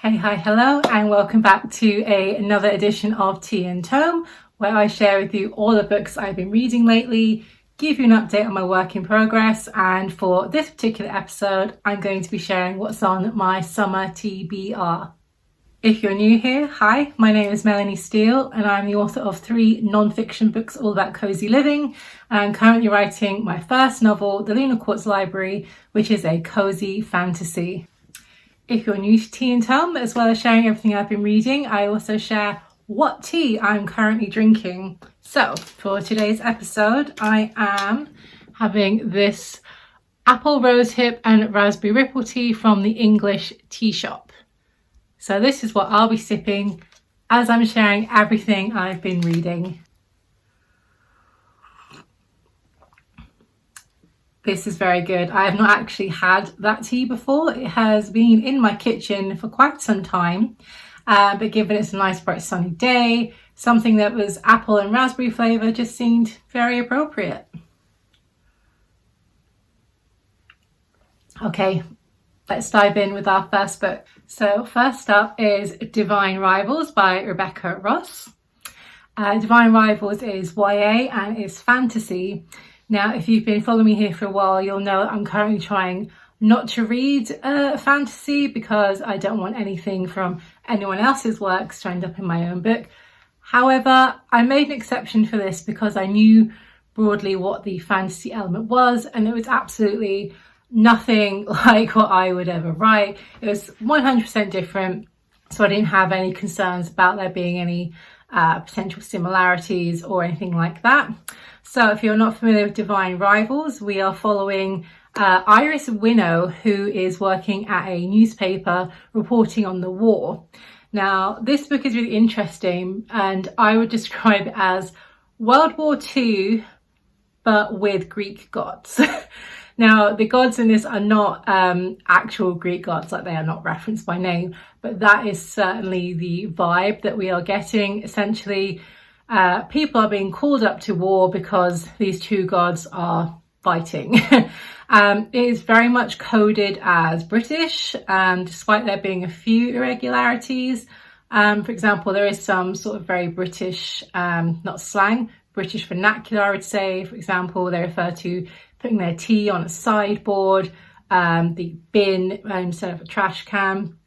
Hey, hi, hello, and welcome back to another edition of Tea Tome, where I share with you all the books I've been reading lately, give you an update on my work in progress, and for this particular episode, I'm going to be sharing what's on my Summer TBR. If you're new here, hi, my name is Melanie Steele, and I'm the author of 3 non-fiction books all about cozy living, and I'm currently writing my first novel, The Lunar Quartz Library, which is a cozy fantasy. If you're new to Tea Tome, as well as sharing everything I've been reading, I also share what tea I'm currently drinking. So for today's episode, I am having this apple rosehip and raspberry ripple tea from the English tea shop. So this is what I'll be sipping as I'm sharing everything I've been reading. This is very good. I have not actually had that tea before. It has been in my kitchen for quite some time, but given it's a nice bright sunny day, something that was apple and raspberry flavour just seemed very appropriate. Okay, let's dive in with our first book. So first up is Divine Rivals by Rebecca Ross. Divine Rivals is YA and is fantasy. Now, if you've been following me here for a while, you'll know I'm currently trying not to read fantasy because I don't want anything from anyone else's works to end up in my own book. However, I made an exception for this because I knew broadly what the fantasy element was, and it was absolutely nothing like what I would ever write. It was 100% different, so I didn't have any concerns about there being any potential similarities or anything like that. So if you're not familiar with Divine Rivals, we are following Iris Winnow, who is working at a newspaper reporting on the war. Now, this book is really interesting, and I would describe it as World War II, but with Greek gods. Now, the gods in this are not actual Greek gods, like they are not referenced by name, but that is certainly the vibe that we are getting. Essentially, people are being called up to war because these two gods are fighting. It is very much coded as British, despite there being a few irregularities. For example, there is some sort of very British, not slang, British vernacular, I would say. For example, they refer to putting their tea on a sideboard, the bin instead of a trash can.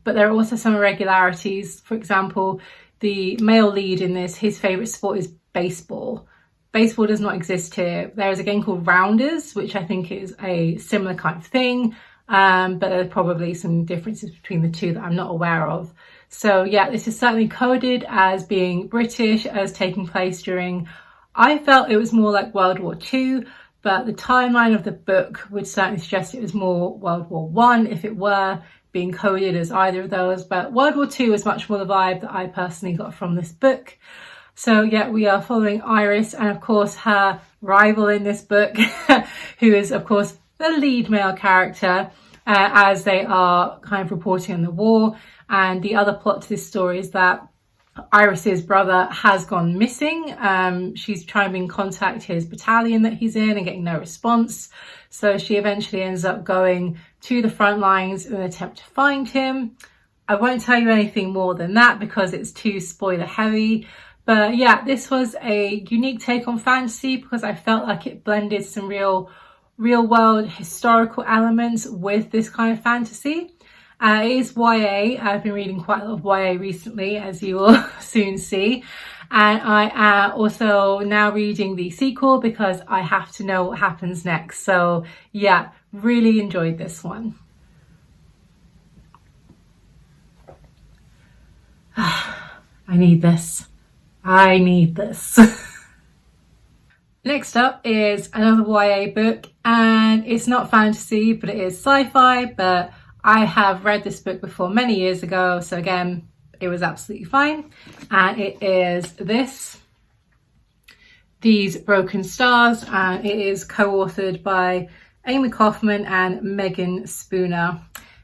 But there are also some irregularities. For example, the male lead in this, his favourite sport is baseball. Baseball does not exist here. There is a game called Rounders, which I think is a similar kind of thing, but there are probably some differences between the two that I'm not aware of. So yeah, this is certainly coded as being British, as taking place during, I felt it was more like World War II, but the timeline of the book would certainly suggest it was more World War I if it were being coded as either of those. But World War II was much more the vibe that I personally got from this book. So yeah, we are following Iris and of course her rival in this book, who is of course the lead male character, as they are kind of reporting on the war. And the other plot to this story is that Iris's brother has gone missing. She's trying to contact his battalion that he's in and getting no response. So she eventually ends up going to the front lines in an attempt to find him. I won't tell you anything more than that because it's too spoiler heavy. But yeah, this was a unique take on fantasy because I felt like it blended some real world historical elements with this kind of fantasy. It is YA. I've been reading quite a lot of YA recently, as you will soon see. And I am also now reading the sequel because I have to know what happens next. So yeah, really enjoyed this one. I need this. Next up is another YA book, and it's not fantasy, but it is sci-fi, but I have read this book before many years ago, so again, it was absolutely fine. And it is These Broken Stars, and it is co-authored by Amy Kaufman and Megan Spooner.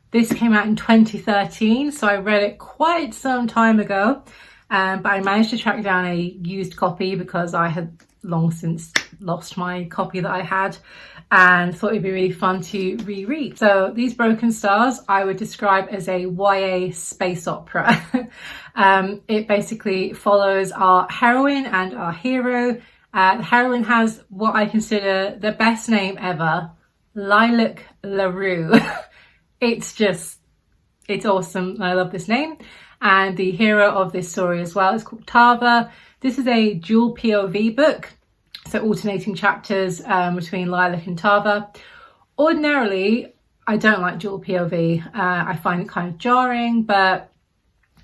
This came out in 2013, so I read it quite some time ago, but I managed to track down a used copy because I had long since lost my copy that I had. and thought it'd be really fun to reread. So these Broken Stars I would describe as a YA space opera. It basically follows our heroine and our hero. The heroine has what I consider the best name ever, Lilac LaRue. It's awesome. I love this name. And the hero of this story as well is called Tava. This is a dual POV book, so alternating chapters between Lilac and Tava. Ordinarily, I don't like dual POV. I find it kind of jarring, but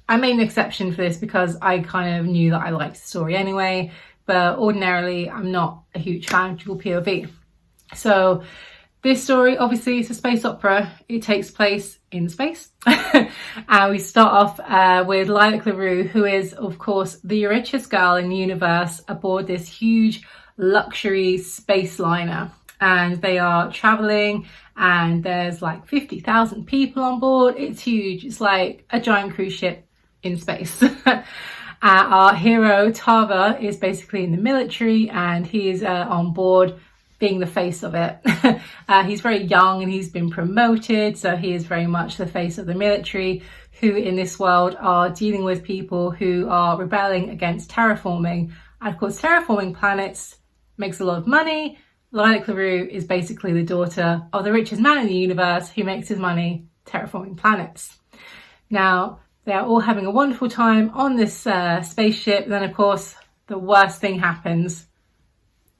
I made an exception for this because I kind of knew that I liked the story anyway. But ordinarily, I'm not a huge fan of dual POV. So this story, obviously, is a space opera. It takes place in space. And we start off with Lilac LaRue, who is, of course, the richest girl in the universe aboard this huge luxury space liner. And they are traveling, and there's like 50,000 people on board. It's huge. It's like a giant cruise ship in space. Our hero, Tava, is basically in the military, and he is on board being the face of it. He's very young and he's been promoted, so he is very much the face of the military, who in this world are dealing with people who are rebelling against terraforming. And of course, terraforming planets makes a lot of money. Lilac LaRue is basically the daughter of the richest man in the universe who makes his money terraforming planets. Now, they're all having a wonderful time on this spaceship. Then, of course, the worst thing happens.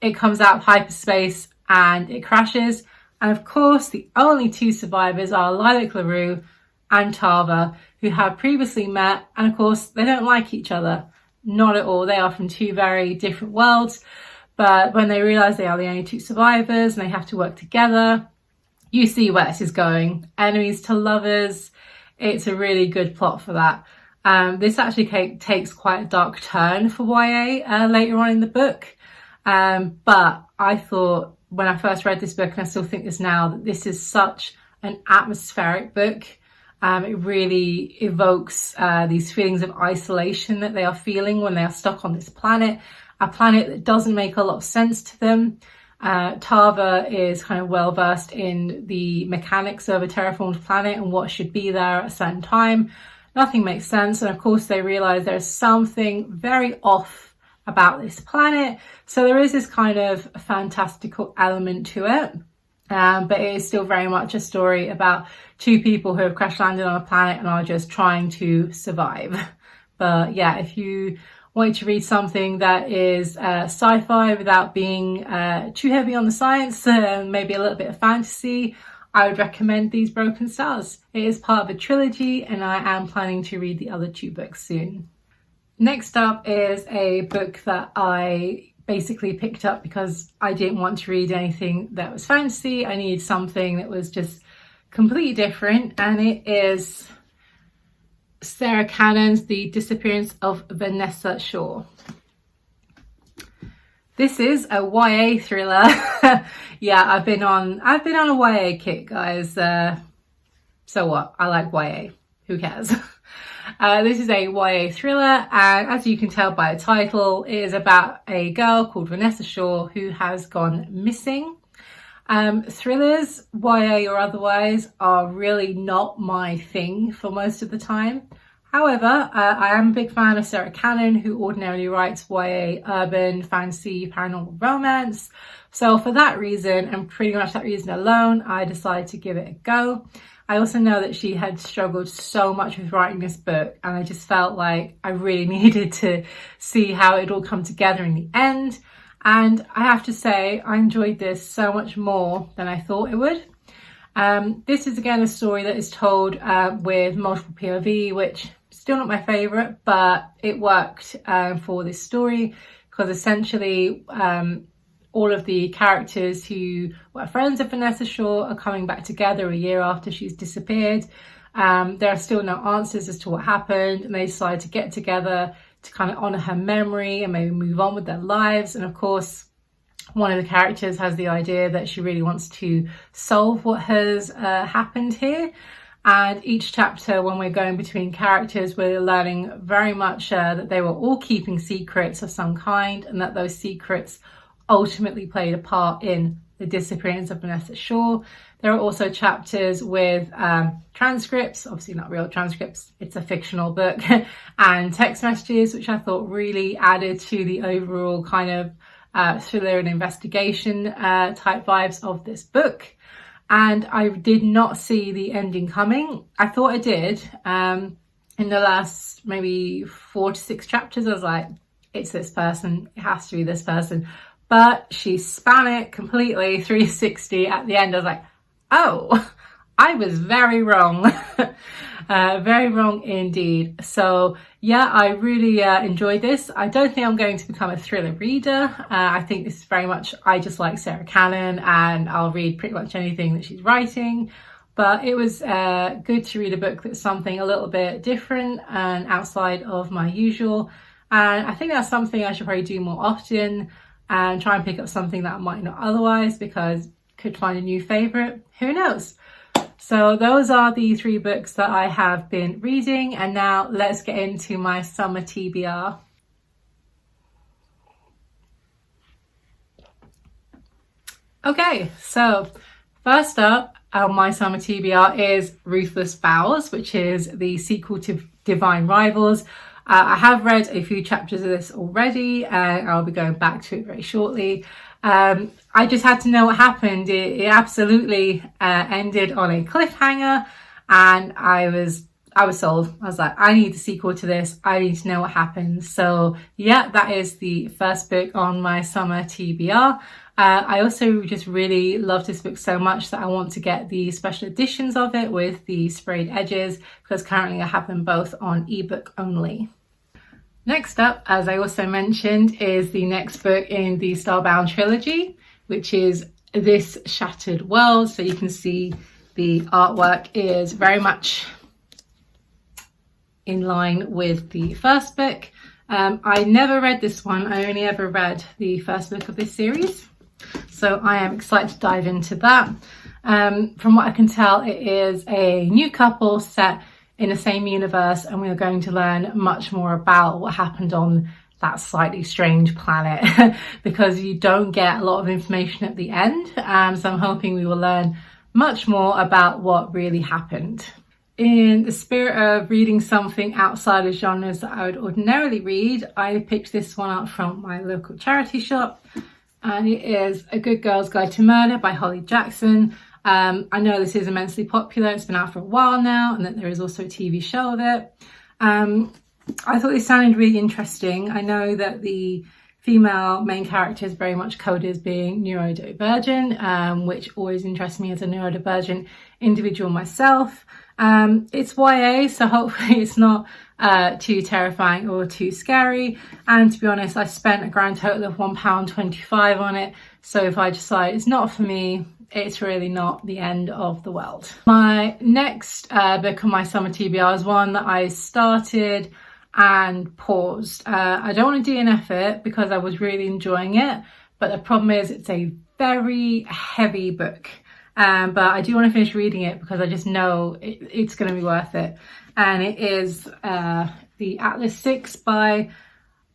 It comes out of hyperspace and it crashes. And of course, the only two survivors are Lilac LaRue and Tava, who have previously met. And of course, they don't like each other. Not at all. They are from two very different worlds. But when they realize they are the only two survivors and they have to work together, you see where this is going. Enemies to lovers. It's a really good plot for that. This actually takes quite a dark turn for YA later on in the book. But I thought when I first read this book, and I still think this now, that this is such an atmospheric book. It really evokes these feelings of isolation that they are feeling when they are stuck on this planet, a planet that doesn't make a lot of sense to them. Tava is kind of well versed in the mechanics of a terraformed planet and what should be there at a certain time. Nothing makes sense, and of course they realize there's something very off about this planet. So there is this kind of fantastical element to it, but it is still very much a story about two people who have crash landed on a planet and are just trying to survive. But yeah, if you wanted to read something that is sci-fi without being too heavy on the science and maybe a little bit of fantasy, I would recommend these Broken Stars. It is part of a trilogy, and I am planning to read the other two books soon. Next up is a book that I basically picked up because I didn't want to read anything that was fantasy. I needed something that was just completely different, and it is Sarah Cannon's The Disappearance of Vanessa Shaw. This is a YA thriller. Yeah, I've been on a YA kick, guys. So what? I like YA. Who cares? This is a YA thriller, and as you can tell by the title, it is about a girl called Vanessa Shaw who has gone missing. Thrillers, YA or otherwise, are really not my thing for most of the time. However, I am a big fan of Sarah Cannon, who ordinarily writes YA, urban, fantasy, paranormal romance. So for that reason, and pretty much that reason alone, I decided to give it a go. I also know that she had struggled so much with writing this book, and I just felt like I really needed to see how it all come together in the end. And I have to say, I enjoyed this so much more than I thought it would. This is again a story that is told with multiple POV, which is still not my favourite, but it worked for this story because essentially all of the characters who were friends of Vanessa Shaw are coming back together a year after she's disappeared. There are still no answers as to what happened, and they decide to get together to kind of honour her memory and maybe move on with their lives. And of course, one of the characters has the idea that she really wants to solve what has happened here. And each chapter, when we're going between characters, we're learning very much that they were all keeping secrets of some kind, and that those secrets ultimately played a part in The Disappearance of Vanessa Shaw. There are also chapters with transcripts, obviously not real transcripts, it's a fictional book, and text messages, which I thought really added to the overall kind of thriller and investigation type vibes of this book. And I did not see the ending coming. I thought I did. In the last maybe 4 to 6 chapters, I was like, it's this person, it has to be this person. But she span it completely 360 at the end. I was like, oh, I was very wrong. Very wrong indeed. So yeah, I really enjoyed this. I don't think I'm going to become a thriller reader. I think this is very much, I just like Sarah Cannon and I'll read pretty much anything that she's writing. But it was good to read a book that's something a little bit different and outside of my usual. And I think that's something I should probably do more often, and try and pick up something that I might not otherwise, because could find a new favorite, who knows. So those are the 3 books that I have been reading, and now let's get into my summer TBR. Okay, so first up on my summer TBR is Ruthless Vows, which is the sequel to Divine Rivals. I have read a few chapters of this already, and I'll be going back to it very shortly. I just had to know what happened. It absolutely ended on a cliffhanger, and I was sold. I was like, I need the sequel to this. I need to know what happens. So yeah, that is the first book on my summer TBR. I also just really love this book so much that I want to get the special editions of it with the sprayed edges, because currently I have them both on ebook only. Next up, as I also mentioned, is the next book in the Starbound trilogy, which is This Shattered World. So you can see the artwork is very much in line with the first book. I never read this one. I only ever read the first book of this series. So I am excited to dive into that. From what I can tell, it is a new couple set in the same universe, and we are going to learn much more about what happened on that slightly strange planet because you don't get a lot of information at the end. So I'm hoping we will learn much more about what really happened. In the spirit of reading something outside of genres that I would ordinarily read, I picked this one up from my local charity shop, and it is A Good Girl's Guide to Murder by Holly Jackson. I know this is immensely popular, it's been out for a while now, and that there is also a TV show of it. I thought this sounded really interesting. I know that the female main character is very much coded as being neurodivergent, which always interests me as a neurodivergent individual myself. It's YA, so hopefully it's not too terrifying or too scary. And to be honest, I spent a grand total of £1.25 on it. So if I decide it's not for me, it's really not the end of the world. My next book on my summer TBR is one that I started and paused. I don't want to DNF it because I was really enjoying it, but the problem is it's a very heavy book. But I do want to finish reading it because I just know it's going to be worth it. And it is The Atlas 6 by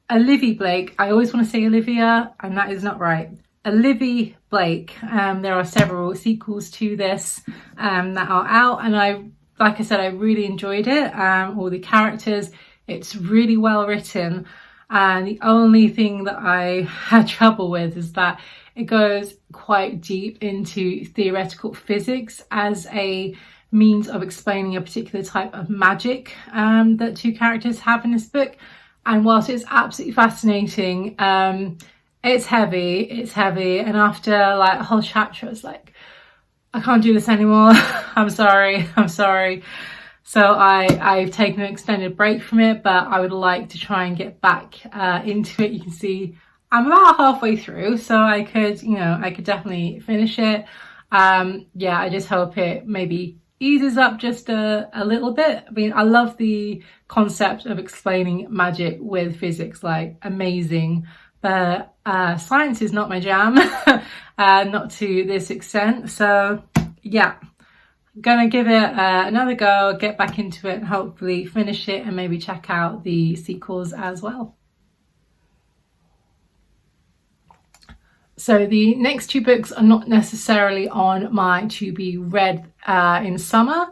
Olivia Blake. I always want to say Olivia, and that is not right. Olivia Blake. There are several sequels to this that are out, and like I said, I really enjoyed it. All the characters, it's really well written, and the only thing that I had trouble with is that it goes quite deep into theoretical physics as a means of explaining a particular type of magic that 2 characters have in this book. And whilst it's absolutely fascinating, it's heavy, and after like a whole chapter I was like, I can't do this anymore. I'm sorry. So I've taken an extended break from it, but I would like to try and get back into it. You can see I'm about halfway through, so I could definitely finish it. Yeah, I just hope it maybe eases up just a little bit. I mean, I love the concept of explaining magic with physics, like amazing. But science is not my jam, not to this extent. So yeah, I'm gonna give it another go, get back into it, and hopefully finish it, and maybe check out the sequels as well. So the next two books are not necessarily on my to be read in summer,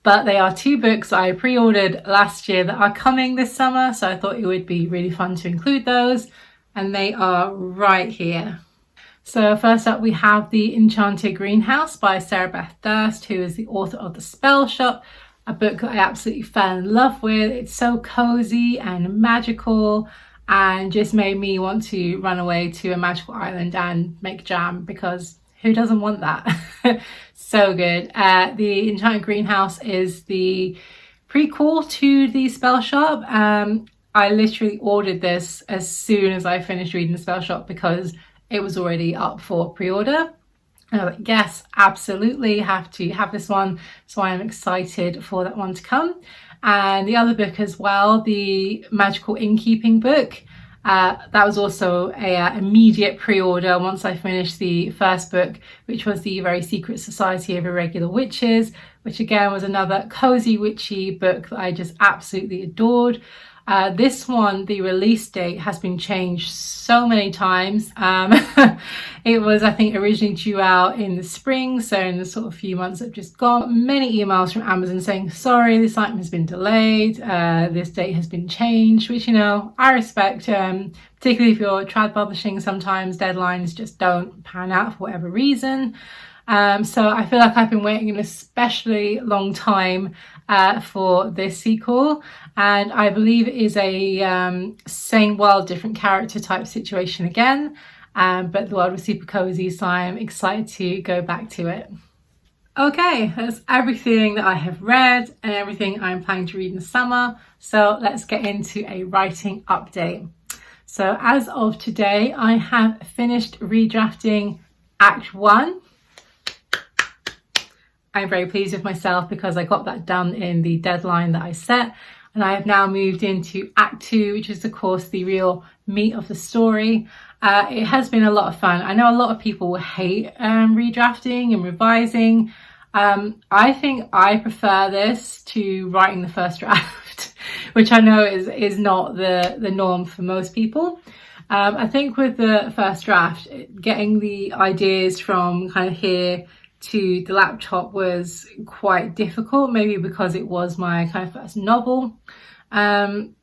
but they are two books I pre-ordered last year that are coming this summer, so I thought it would be really fun to include those, and they are right here. So first up we have The Enchanted Greenhouse by Sarah Beth Durst, who is the author of The Spell Shop, a book that I absolutely fell in love with. It's so cozy and magical and just made me want to run away to a magical island and make jam, because who doesn't want that? So good. The Enchanted Greenhouse is the prequel to The Spell Shop. I literally ordered this as soon as I finished reading The Spell Shop because it was already up for pre-order. Yes, absolutely have to have this one, so I am excited for that one to come. And the other book as well, the Magical Innkeeping book, that was also a immediate pre-order once I finished the first book, which was The Very Secret Society of Irregular Witches, which again was another cozy witchy book that I just absolutely adored. This one, the release date has been changed so many times. It was, I think, originally due out in the spring, so in the sort of few months that have just gone. Many emails from Amazon saying, sorry, this item has been delayed, this date has been changed, which, you know, I respect, particularly if you're trad publishing. Sometimes deadlines just don't pan out for whatever reason. So I feel like I've been waiting an especially long time for this sequel, and I believe it is a same world, different character type situation again, but the world was super cozy, so I'm excited to go back to it. Okay, that's everything that I have read and everything I'm planning to read in the summer, so let's get into a writing update. So as of today, I have finished redrafting Act 1. I'm very pleased with myself because I got that done in the deadline that I set, and I have now moved into Act 2, which is of course the real meat of the story. It has been a lot of fun. I know a lot of people hate redrafting and revising. I think I prefer this to writing the first draft, which I know is not the norm for most people. I think with the first draft, getting the ideas from kind of here to the laptop was quite difficult, maybe because it was my kind of first novel. And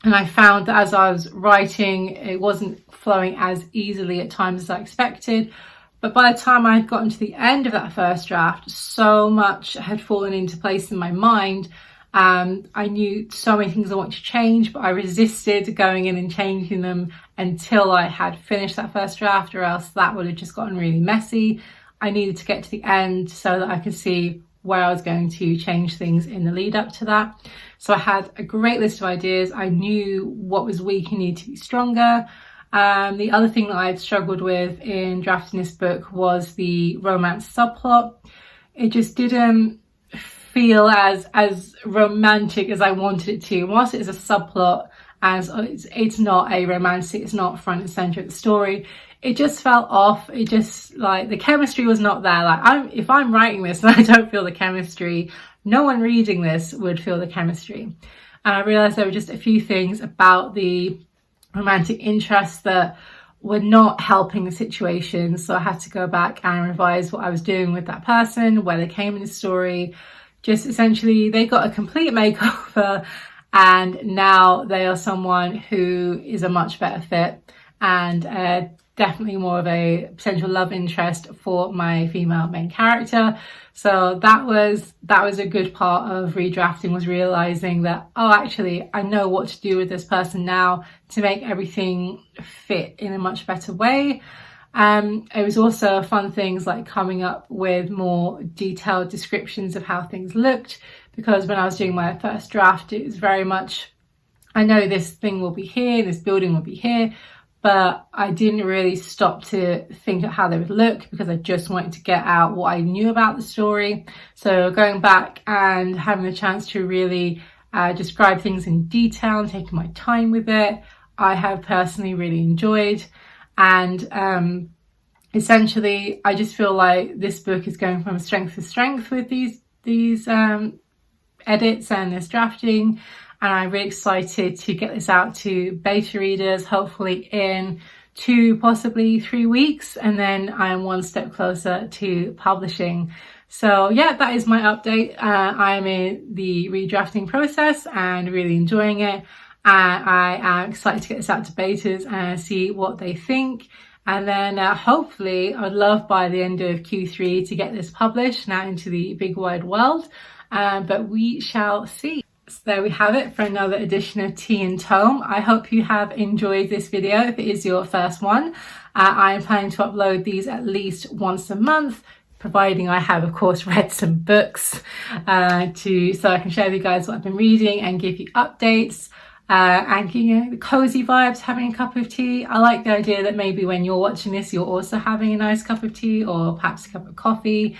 I found that as I was writing, it wasn't flowing as easily at times as I expected. But by the time I had gotten to the end of that first draft, so much had fallen into place in my mind. I knew so many things I wanted to change, but I resisted going in and changing them until I had finished that first draft, or else that would have just gotten really messy. I needed to get to the end so that I could see where I was going to change things in the lead up to that. So I had a great list of ideas. I knew what was weak and needed to be stronger. The other thing that I'd struggled with in drafting this book was the romance subplot. It just didn't feel as romantic as I wanted it to. Whilst it is a subplot, as it's not a romantic, it's not front and center of the story, it just felt off. It just, like, the chemistry was not there. Like, if I'm writing this and I don't feel the chemistry, no one reading this would feel the chemistry. And I realized there were just a few things about the romantic interests that were not helping the situation. So I had to go back and revise what I was doing with that person, where they came in the story. Just essentially, they got a complete makeover, and now they are someone who is a much better fit, and definitely more of a potential love interest for my female main character. So that was a good part of redrafting, was realizing that, oh, actually I know what to do with this person now to make everything fit in a much better way. It was also fun things like coming up with more detailed descriptions of how things looked, because when I was doing my first draft, it was very much, I know this thing will be here, this building will be here, but I didn't really stop to think of how they would look because I just wanted to get out what I knew about the story. So going back and having the chance to really describe things in detail and taking my time with it, I have personally really enjoyed. And essentially, I just feel like this book is going from strength to strength with these edits and this drafting. And I'm really excited to get this out to beta readers, hopefully in 2, possibly 3 weeks, and then I'm one step closer to publishing. So yeah, that is my update. I'm in the redrafting process and really enjoying it. I am excited to get this out to betas and see what they think. And then hopefully, I'd love by the end of Q3 to get this published and out into the big wide world. But we shall see. So there we have it for another edition of Tea Tome. I hope you have enjoyed this video if it is your first one. I am planning to upload these at least once a month, providing I have, of course, read some books so I can share with you guys what I've been reading and give you updates. And you know, the cozy vibes, having a cup of tea. I like the idea that maybe when you're watching this, you're also having a nice cup of tea or perhaps a cup of coffee.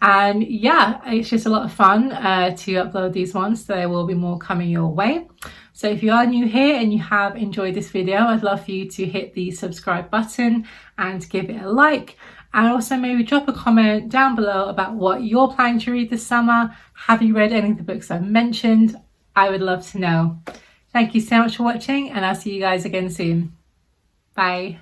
And yeah, it's just a lot of fun to upload these ones. So there will be more coming your way. So if you are new here and you have enjoyed this video, I'd love for you to hit the subscribe button and give it a like. And also maybe drop a comment down below about what you're planning to read this summer. Have you read any of the books I've mentioned? I would love to know. Thank you so much for watching, and I'll see you guys again soon. Bye.